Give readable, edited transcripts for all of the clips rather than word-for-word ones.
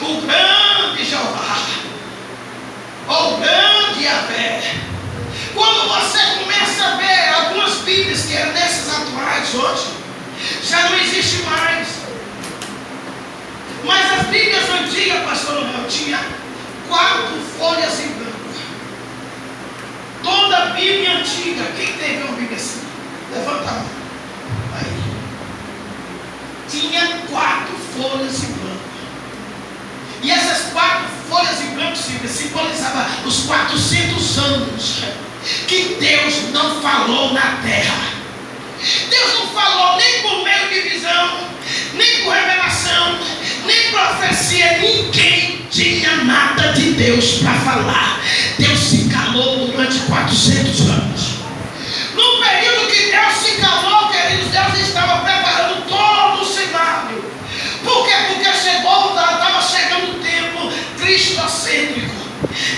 o grande Jeová, o grande Yahvé. Quando você começa a ver algumas Bíblias que eram dessas atuais hoje, já não existe mais. Mas as Bíblias antigas, pastor Noel, tinha 4 folhas em branco. Toda a Bíblia antiga, quem teve uma Bíblia assim? Levanta a mão. Aí. Tinha 4 folhas em branco. E essas 4 folhas em branco simbolizavam os 400 anos que Deus não falou na terra. Deus não falou nem por meio de visão, nem por revelação, nem profecia. Ninguém tinha nada de Deus para falar. Deus se calou durante 400 anos. No período que Deus se calou, queridos, Deus estava preparando todo o cenário. Por quê? Porque estava chegando o tempo cristocêntrico,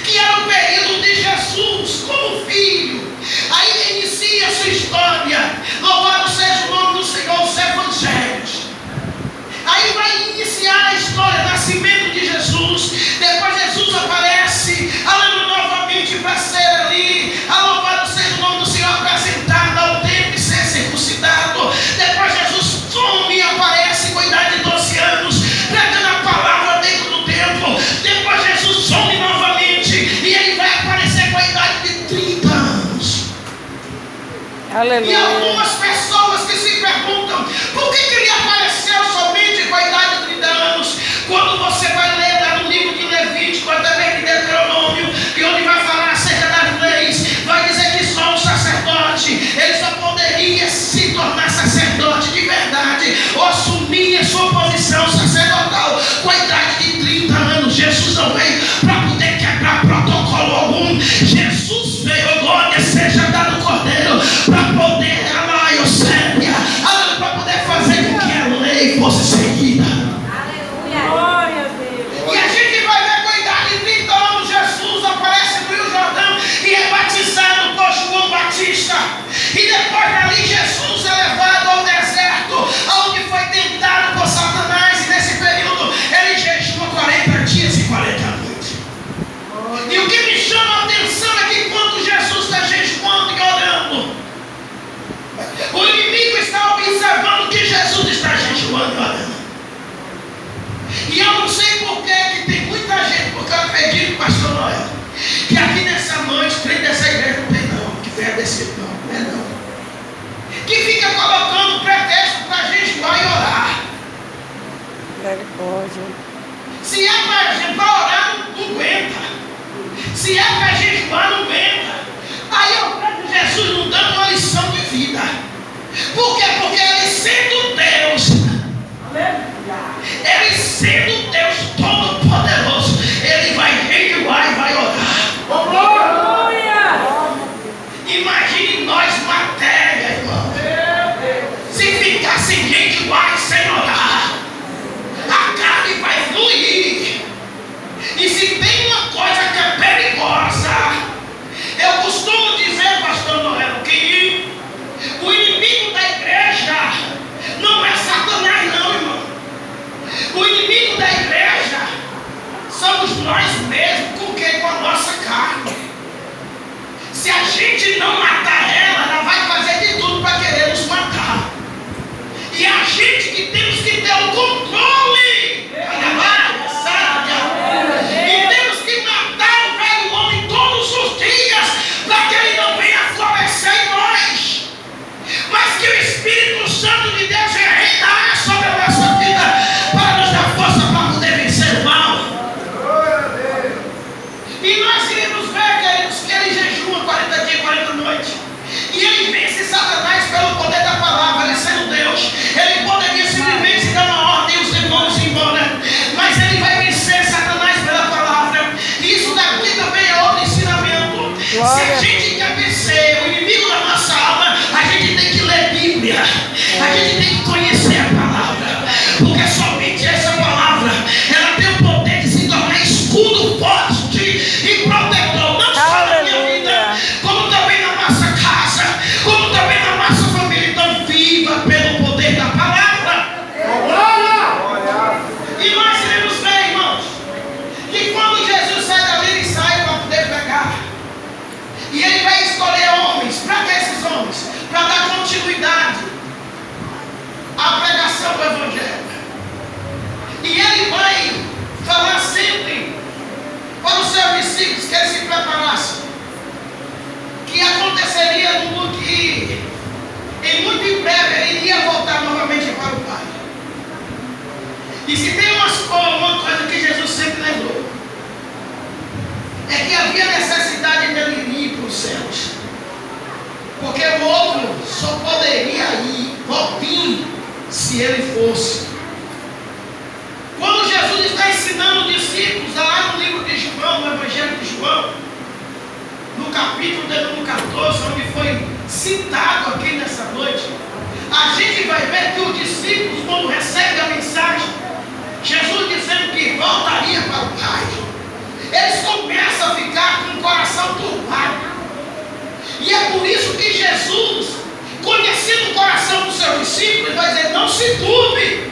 que era o período de Jesus como filho. Aí inicia a sua história. Louvado seja o nome do Senhor, os evangelhos. Aí vai iniciar a história, o nascimento de Jesus. Depois Jesus aparece, novamente para ser ali, louvado seja o nome do Senhor, apresentado ao templo e ser circuncidado. Depois Jesus some e aparece com a idade de 12 anos, pregando a palavra dentro do templo. Depois Jesus some novamente e ele vai aparecer com a idade de 30 anos. Aleluia. E algumas pessoas que se perguntam por que ele apareceu somente com a idade de 30 anos. Quando você vai ler lá no livro de Levítico, até mesmo de Deuteronômio, que onde vai falar acerca das leis, vai dizer que só um sacerdote, ele só poderia se tornar sacerdote de verdade, ou assumir a sua posição sacerdotal com a idade de 30 anos. Jesus não veio para poder quebrar protocolo algum. Jesus veio, glória seja dada ao Cordeiro, para poder, para poder fazer com que a lei fosse seguida. E a gente vai ver com a idade de 30 anos, Jesus aparece no Rio Jordão e é batizado por João Batista. E depois dali Jesus é levado ao deserto, onde foi tentado por Satanás. E nesse período ele jejua 40 dias e 40 noites. E o que me chama a atenção é que enquanto Jesus está jejuando e orando, o inimigo está observando que Jesus está jejuando e orando. E eu não sei por que tem muita gente, porque eu acredito, pastor Noel, que aqui nessa noite, dentro dessa igreja não tem não, que venha desse não é não. Que fica colocando pretexto para jejuar e orar. Se é para orar, não aguenta. Se é para jejuar, não aguenta. Aí eu vejo Jesus nos dando uma lição de vida. Por quê? Porque ele sendo Deus, ele sendo Deus Todo-Poderoso, ele vai jejuar e vai orar. Imagine nós, matéria, irmão. Se ficasse jejuar e sem orar, a carne vai fluir. E se tem uma coisa que é perigosa, eu costumo dizer, pastor Noel, que o inimigo da igreja não é Satanás não, irmão. O inimigo da se ele fosse. Quando Jesus está ensinando os discípulos, lá no livro de João, no Evangelho de João, no capítulo de número 14, onde foi citado aqui nessa noite, a gente vai ver que os discípulos, quando recebem a mensagem, Jesus dizendo que voltaria para o Pai, eles começam a ficar com o coração turbado. E é por isso que Jesus, conhecendo o coração dos seus discípulos, vai dizer: não se turbe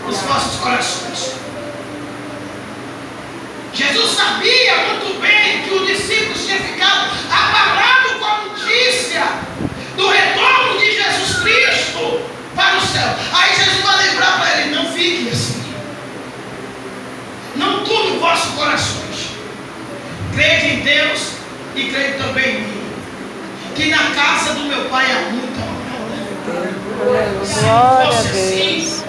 os vossos corações. Jesus sabia muito bem que os discípulos tinham ficado abalados com a notícia do retorno de Jesus Cristo para o céu. Aí Jesus vai lembrar para ele: não fiquem assim, não turbe os vossos corações, crede em Deus e crede também em mim, que na casa do meu Pai há muita morada. Se não fosse assim,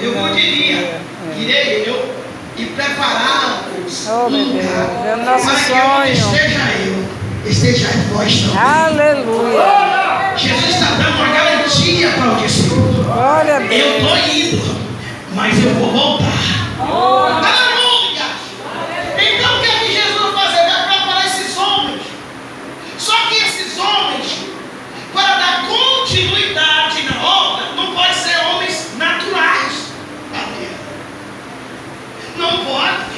eu vou diria: irei eu e preparar-vos Oh, meu um Deus, lugar, é o nosso para que onde sonho. esteja em vós também. Aleluia. Jesus está dando uma garantia para o discípulo: Glória a eu Deus. estou indo, mas eu vou voltar. Aleluia! Então o que é que Jesus vai fazer? Vai preparar esses homens. Só que esses homens, para dar continuidade na obra, não podem ser homens naturais. Não pode.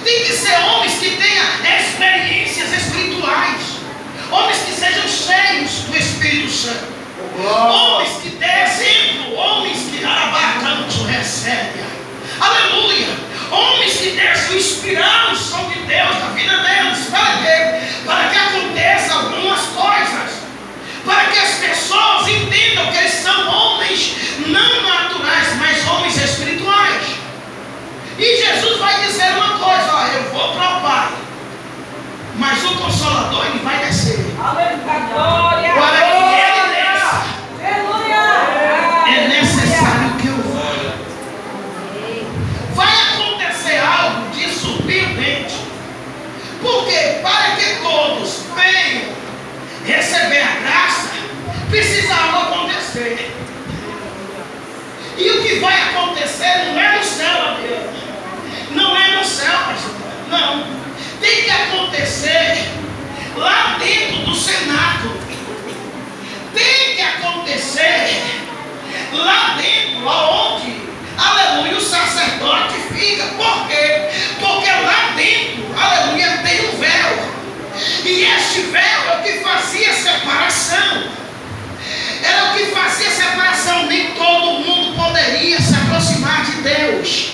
Tem que ser homens que tenham experiências espirituais, homens que sejam cheios do Espírito Santo, homens que dêem exemplo, homens que arabacanto recebem. Aleluia! Homens que deixam inspirar o som de Deus na vida deles. Para quê? Para que aconteçam algumas coisas, para que as pessoas entendam que eles são homens não naturais, mas homens espirituais. E Jesus vai dizer uma coisa: ó, eu vou para o Pai, mas o Consolador ele vai descer. Glória! Para que ele desça, é necessário que eu vá. Vai acontecer algo de surpreendente, porque para que todos venham receber a graça, precisa algo acontecer. E o que vai acontecer não é no céu, amigo. Não é no céu, pastor. Não. Tem que acontecer lá dentro do cenáculo. Tem que acontecer lá dentro, aonde, aleluia, o sacerdote fica. Por quê? Porque lá dentro, aleluia, tem um véu. E este véu é o que fazia separação. Era o que fazia separação. Nem todo mundo poderia se aproximar de Deus,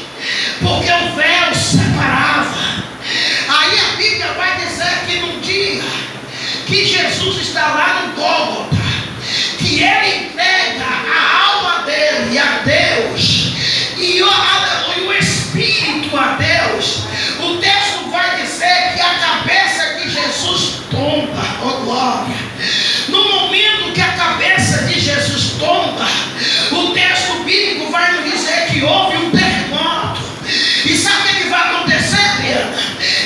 porque o véu separava. Aí a Bíblia vai dizer que no dia que Jesus está lá no Gólgota, que ele entrega a alma dele a Deus e o Espírito a Deus, o texto vai dizer que a cabeça de Jesus tomba. Oh glória! No momento que a cabeça de Jesus tomba, o texto bíblico vai nos dizer que houve um terremoto. E sabe o que vai acontecer, Adriana?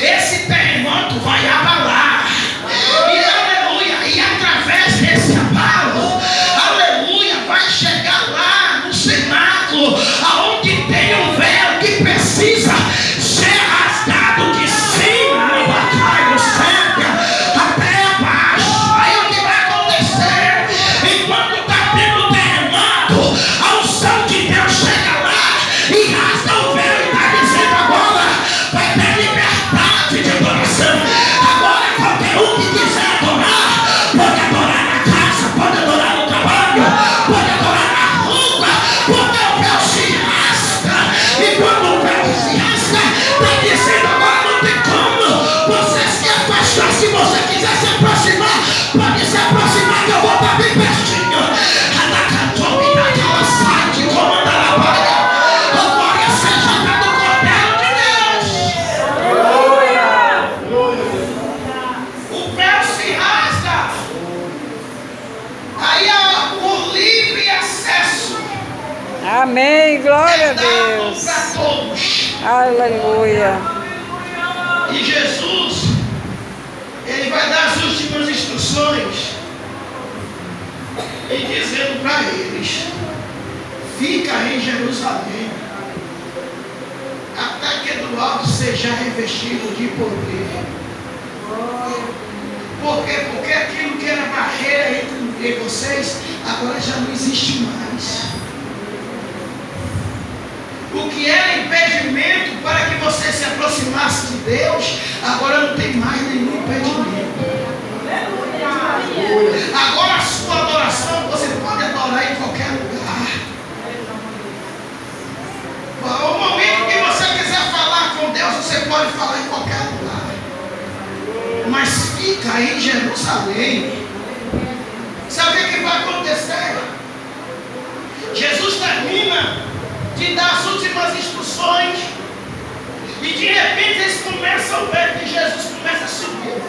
Esse terremoto vai abalar. E aleluia, e através desse abalo, aleluia, vai chegar lá no cenáculo, aonde tem um véu que precisa ser rasgado de cima do céu até abaixo. Aí o que vai acontecer? Enquanto está tendo terremoto, a unção de Deus chega lá e rasga o véu e está dizendo: agora vai ter liberdade de adoração. Agora qualquer um que quiser adorar, pode adorar na casa, pode adorar no trabalho, pode adorar na rua, porque o véu se rasga. E quando o véu se rasga, está dizendo: agora não tem como você se afastar. Se você quiser se aproximar, pode se aproximar, que eu vou estar bem pertinho. Glória seja para o Cordeiro de Deus. O véu se rasga. Aí há o livre acesso Amém. Glória a é dado Deus. para todos. Aleluia. E Jesus, ele vai dar as últimas instruções e dizendo para eles: fica em Jerusalém, até que do alto seja revestido de poder. Por quê? Porque aquilo que era barreira entre vocês, agora já não existe mais. O que era impedimento para que você se aproximasse de Deus, agora não tem mais nenhum impedimento. Agora a sua adoração, você pode adorar em qualquer lugar. O momento que você quiser falar com Deus, você pode falar em qualquer lugar. Mas fica em Jerusalém. Sabe o que vai acontecer? Jesus termina de dar as últimas instruções e de repente eles começam a ver que Jesus começa a subir.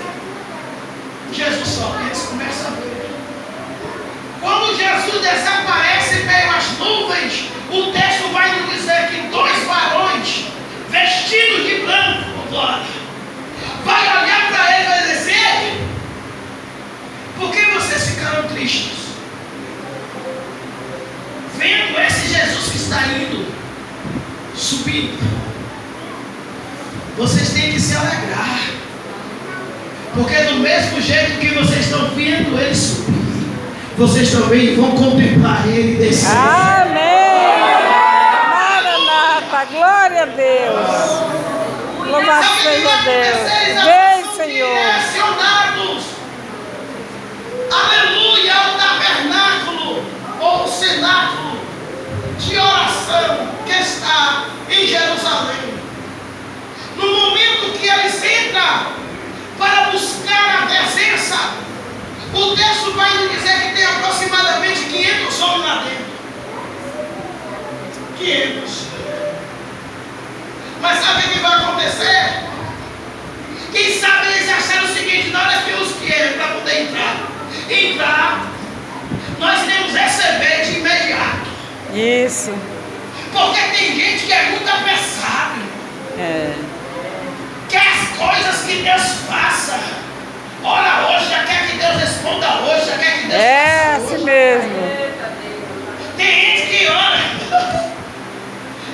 Jesus sobe, eles começam a ver. Quando Jesus desaparece pelas nuvens, o texto vai nos dizer que dois varões vestidos de branco, vai olhar para ele e vai dizer: por que vocês ficaram tristes? Vendo esse Jesus que está indo, subindo, vocês têm que se alegrar, porque do mesmo jeito que vocês estão vendo ele subir, vocês também vão contemplar ele descer. Amém. Maranata, glória a Deus. Louvado seja Deus. Vem, Senhor. Aleluia, ao tabernáculo ou o cenáculo de oração que está em Jerusalém. No momento que eles entram para buscar a presença, o texto vai nos dizer que tem aproximadamente 500 homens lá dentro. 500. Mas sabe o que vai acontecer? Quem sabe eles acharam o seguinte: na hora que os 500 para poder entrar, nós iremos receber de imediato. Isso. Porque tem gente que é muito apressada. Quer as coisas que Deus faça. Ora hoje, já quer que Deus responda hoje, já quer que Deus faça assim hoje. mesmo. Tem gente que ora,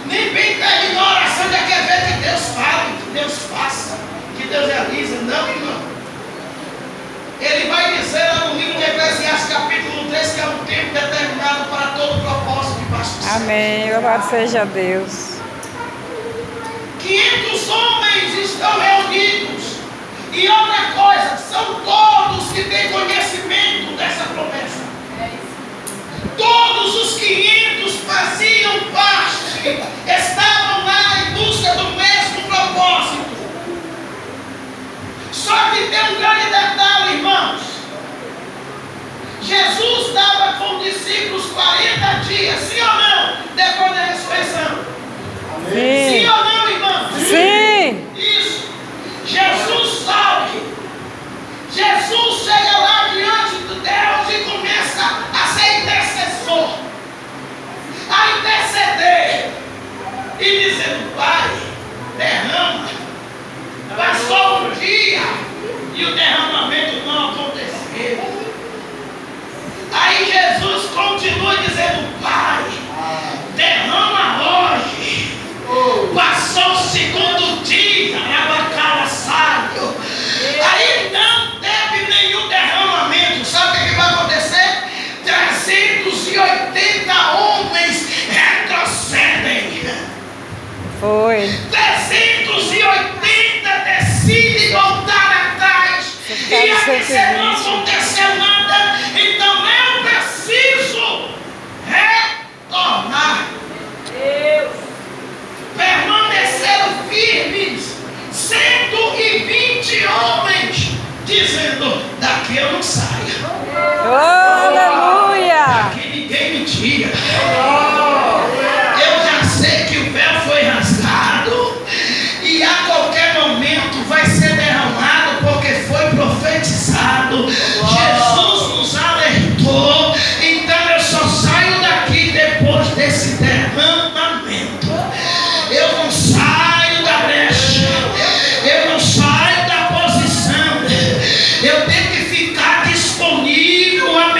nem bem terminou a oração, já quer ver que Deus fale, que Deus faça, que Deus realize. Não, irmão. Ele vai dizer lá no livro de Eclesiastes, capítulo 3, que é um tempo determinado para todo propósito debaixo do céu. Amém. Louvado seja Deus. 500 homens estão reunidos. E outra coisa, são todos que têm conhecimento dessa promessa. Todos os 500 faziam parte, estavam lá em busca do mesmo propósito. Só que tem um grande detalhe, irmãos. Jesus estava com os discípulos 40 dias, sim ou não? Depois da ressurreição. Sim. Sim ou não, irmãos? Sim. Isso. Jesus sobe. Jesus chega lá diante de Deus e começa a ser intercessor, a interceder e dizendo: Pai, derrama. Passou um dia e o derramamento não aconteceu. Aí Jesus continua dizendo: Pai, derrama hoje. Passou o segundo dia, aí não teve nenhum derramamento. Sabe o que vai acontecer? 380 homens retrocedem. Foi. 380 decidem voltar atrás. E aí não aconteceu nada. Então eu preciso retornar. Permaneceram firmes 120 homens, dizendo: daqui eu não saio. Aleluia. Daqui ninguém me tira. Eu já sei que o véu foi rasgado e a qualquer momento vai ser derramado, porque foi profetizado. Jesus nos alertou. Então eu só saio daqui depois desse derramamento. Eu não saio da brecha, eu não saio da posição, eu tenho que ficar disponível a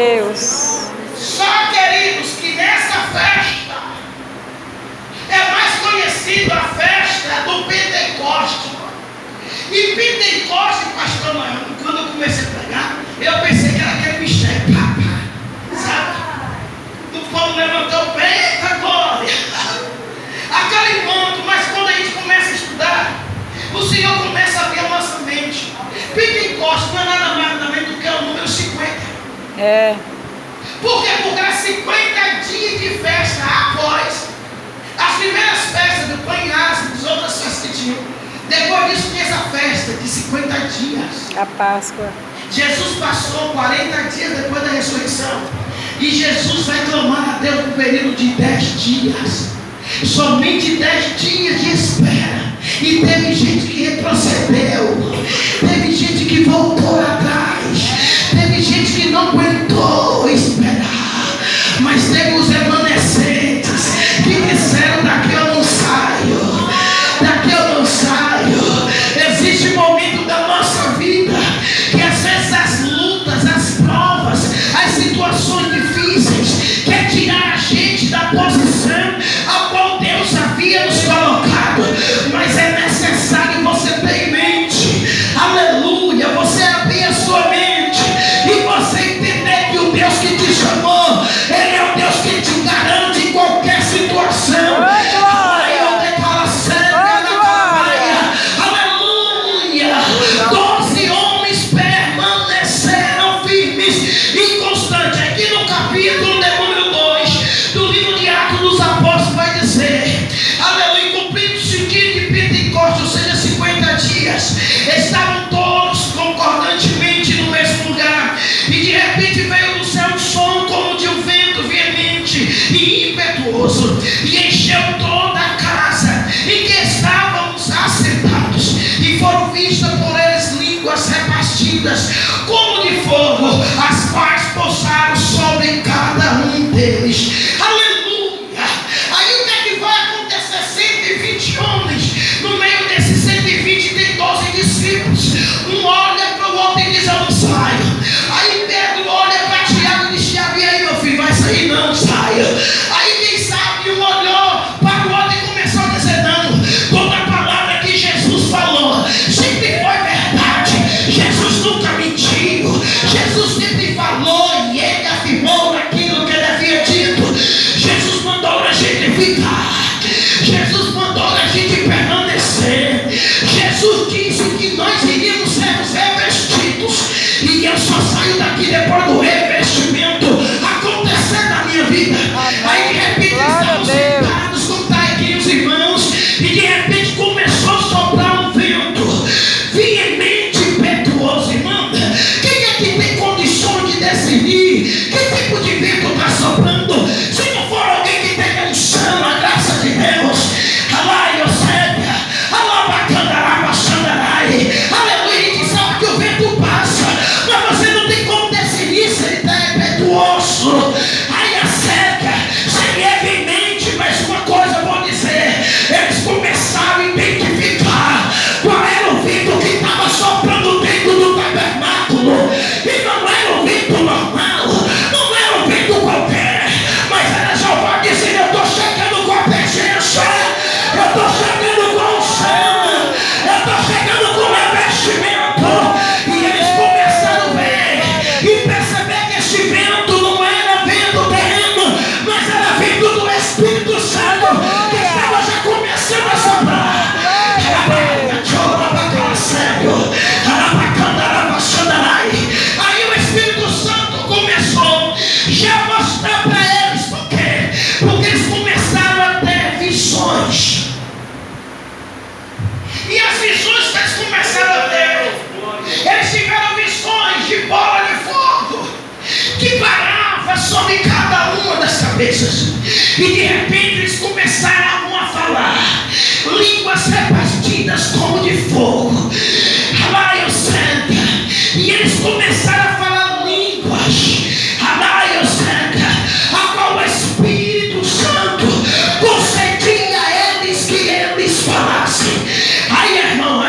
Deus. Só, queridos, que nessa festa é mais conhecida a festa do Pentecoste. E Pentecoste, pastor Noel, quando eu comecei a pregar, eu pensei que era aquele mistério, sabe? O povo levantou o pé, eita glória! Aquele manto, mas quando a gente começa a estudar, o Senhor começa a abrir a nossa mente. Pentecoste não é nada mais nada menos do que o número 50. É. Por quê? Porque era 50 dias de festa após as primeiras festas do pão e asas, as outras festas que tinham. Depois disso tinha essa festa de 50 dias. A Páscoa. Jesus passou 40 dias depois da ressurreição. E Jesus vai clamar a Deus no período de 10 dias. Somente 10 dias de espera. E teve gente que retrocedeu. Teve gente que voltou atrás. Teve gente que não aguentou esperar. Mas teve os remanescentes que disseram: daqui eu não saio. Daqui eu não saio. Existe um momento da nossa vida que às vezes as lutas, as provas, as situações difíceis quer tirar a gente da posição a qual Deus havia nos colocado. Mas é necessário você ter em mente, aleluia, você abrir a sua mente e você entender que o Deus que te chamou, Ele é o Deus que te garante em qualquer situação. Aleluia! 12 homens permaneceram firmes e constantes. Aqui no capítulo de número 2 do livro de Atos dos Apóstolos vai dizer: aleluia, cumprindo-se o dia de Pentecostes, ou seja, 50 dias, estavam todos concordantemente no mesmo lugar, e de repente veio do céu um som como de um vento veemente e impetuoso, e encheu toda a casa em que estávamos assentados, e foram vistas por eles línguas repartidas como de fogo, as quais pousaram sobre cada um deles. Aleluia! Aí o que é que vai acontecer? 120 homens, no meio desses 120 tem 12 discípulos. Um olha para o outro e diz: eu não saio. Aí Pedro olha para Tiago e diz: Tiago, e aí, meu filho, vai sair? Não, saia. Aí quem sabe um olhou para o outro e começou a dizer: não, toda a palavra que Jesus falou sempre foi verdade. Jesus nunca mentiu. Jesus sempre falou e Ele afirmou aquilo que Ele havia dito. Jesus mandou a gente ficar. Jesus mandou a gente permanecer. Jesus disse que nós iríamos ser revestidos. E eu só saio daqui depois do revestimento acontecer na minha vida. Aí de repente estamos sentados como está aqui os irmãos, e de repente começou a soprar um vento veemente, impetuoso. Irmão, quem é que tem condições de decidir que tipo de vento está soprando? Se não for alguém que tenha unção, a graça de Deus. Alá, Eusébia, alá, Bacandará, Xandarai. Aleluia, a gente sabe que o vento passa, mas você não tem como decidir se ele está impetuoso. Aí a seca seria veemente, mas uma coisa eu vou dizer: eles começaram a identificar qual era o vento que estava soprando dentro do tabernáculo. E não era um vento normal, não era um vento qualquer, mas era Jeová dizendo: eu estou chegando com a presença, eu estou chegando com o céu, eu estou chegando com o revestimento. E eles começaram a ver e perceber que esse vento não era vento terreno, mas era vento do Espírito Santo, que estava já começando a soprar. Aí o Espírito Santo começou já a mostrar para eles. Por quê? Porque eles começaram a ter visões. E as visões que eles começaram a ter, eles tiveram visões de bola de fogo que parava sobre cada uma das cabeças. E de repente eles começaram a falar línguas repartidas como de fogo. E eles começaram a falar línguas, a qual o Espírito Santo concedia a eles que eles falassem. Aí, irmão,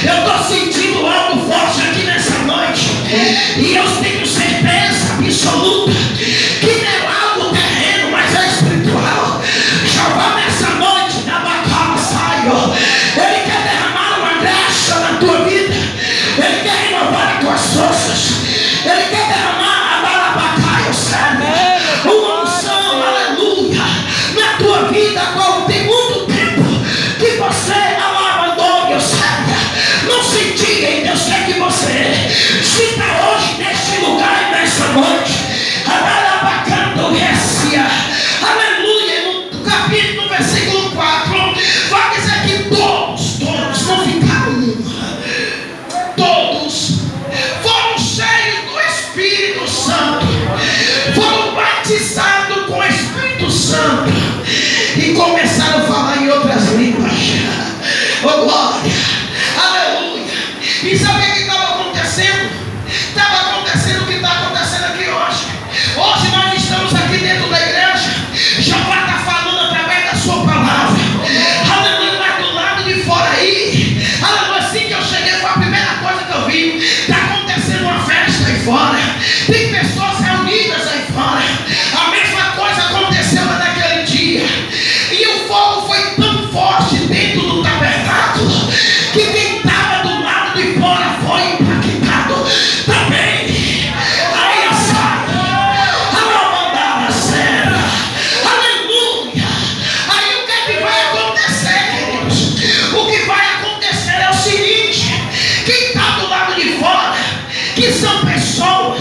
eu estou sentindo algo forte aqui nessa noite, e eu tenho certeza Santo, foram batizados com o Espírito Santo e começaram a falar em outras línguas. Oh glória, aleluia. E sabe o que estava acontecendo? Estava acontecendo o que está acontecendo aqui hoje. Hoje nós estamos aqui dentro da igreja. Jeová está falando através da sua palavra. Aleluia, mas do lado de fora aí, aleluia, assim que eu cheguei foi a primeira coisa que eu vi. Está acontecendo uma festa aí fora. Tem pessoas reunidas aí fora. A mesma coisa aconteceu naquele dia. E o fogo foi tão forte dentro do tabernáculo que quem estava do lado de fora foi impactado também. Aí assado, a cena, aleluia. Aí o que é que vai acontecer, queridos? O que vai acontecer é o seguinte: quem está do lado de fora, que são pessoas